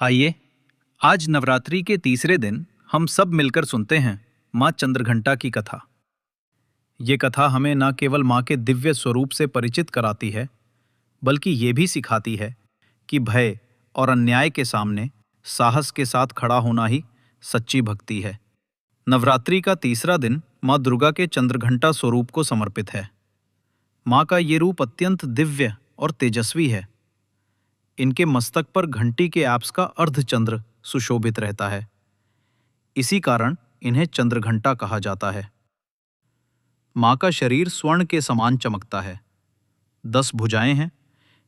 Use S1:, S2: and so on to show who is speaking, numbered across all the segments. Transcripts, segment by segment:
S1: आइए, आज नवरात्रि के तीसरे दिन हम सब मिलकर सुनते हैं माँ चंद्रघंटा की कथा। ये कथा हमें न केवल माँ के दिव्य स्वरूप से परिचित कराती है, बल्कि ये भी सिखाती है कि भय और अन्याय के सामने साहस के साथ खड़ा होना ही सच्ची भक्ति है। नवरात्रि का तीसरा दिन माँ दुर्गा के चंद्रघंटा स्वरूप को समर्पित है। माँ का ये रूप अत्यंत दिव्य और तेजस्वी है। इनके मस्तक पर घंटी के ऐप्स का अर्धचंद्र सुशोभित रहता है। इसी कारण इन्हें चंद्रघंटा कहा जाता है। माँ का शरीर स्वर्ण के समान चमकता है। 10 भुजाएं हैं,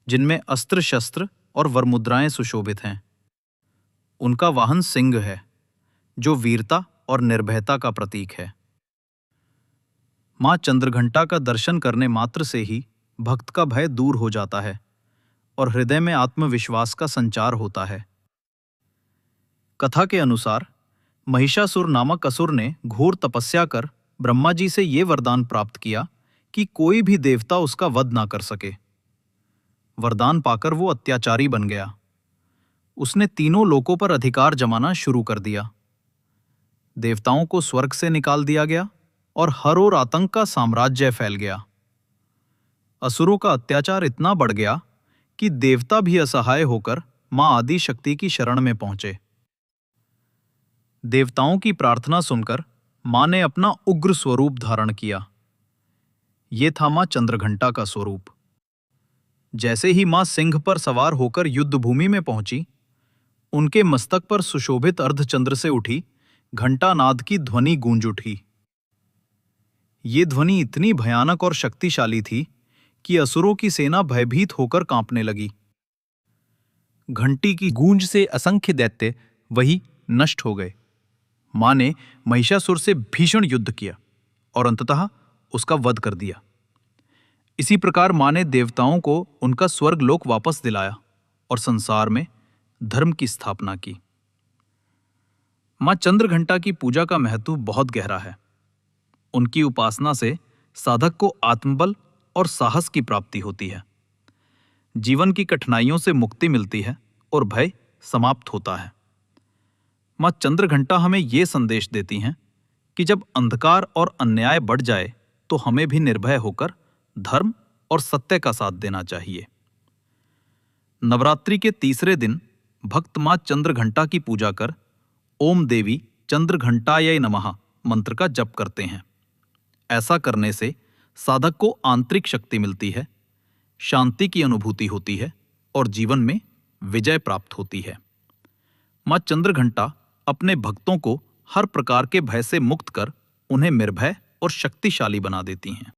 S1: जिनमें अस्त्र शस्त्र और वरमुद्राएं सुशोभित हैं। उनका वाहन सिंह है, जो वीरता और निर्भयता का प्रतीक है। माँ चंद्रघंटा का दर्शन करने मात्र से ही भक्त का भय दूर हो जाता है और हृदय में आत्मविश्वास का संचार होता है। कथा के अनुसार महिषासुर नामक असुर ने घोर तपस्या कर ब्रह्मा जी से ये वरदान प्राप्त किया कि कोई भी देवता उसका वध ना कर सके। वरदान पाकर वो अत्याचारी बन गया। उसने तीनों लोकों पर अधिकार जमाना शुरू कर दिया। देवताओं को स्वर्ग से निकाल दिया गया और हर ओर आतंक का साम्राज्य फैल गया। असुरों का अत्याचार इतना बढ़ गया कि देवता भी असहाय होकर मां आदि शक्ति की शरण में पहुंचे। देवताओं की प्रार्थना सुनकर मां ने अपना उग्र स्वरूप धारण किया। ये था मां चंद्रघंटा का स्वरूप। जैसे ही मां सिंह पर सवार होकर युद्ध भूमि में पहुंची, उनके मस्तक पर सुशोभित अर्धचंद्र से उठी घंटानाद की ध्वनि गूंज उठी। ये ध्वनि इतनी भयानक और शक्तिशाली थी कि असुरों की सेना भयभीत होकर कांपने लगी। घंटी की गूंज से असंख्य दैत्य वही नष्ट हो गए। मां ने महिषासुर से भीषण युद्ध किया और अंततः उसका वध कर दिया। इसी प्रकार मां ने देवताओं को उनका स्वर्गलोक वापस दिलाया और संसार में धर्म की स्थापना की। मां चंद्रघंटा की पूजा का महत्व बहुत गहरा है। उनकी उपासना से साधक को आत्मबल और साहस की प्राप्ति होती है। जीवन की कठिनाइयों से मुक्ति मिलती है और भय समाप्त होता है। मां चंद्रघंटा हमें ये संदेश देती हैं कि जब अंधकार और अन्याय बढ़ जाए तो हमें भी निर्भय होकर धर्म और सत्य का साथ देना चाहिए। नवरात्रि के तीसरे दिन भक्त मां चंद्रघंटा की पूजा कर ओम देवी चंद्रघंटायै नमः मंत्र का जप करते हैं। ऐसा करने से साधक को आंतरिक शक्ति मिलती है, शांति की अनुभूति होती है और जीवन में विजय प्राप्त होती है। मां चंद्रघंटा अपने भक्तों को हर प्रकार के भय से मुक्त कर उन्हें निर्भय और शक्तिशाली बना देती हैं।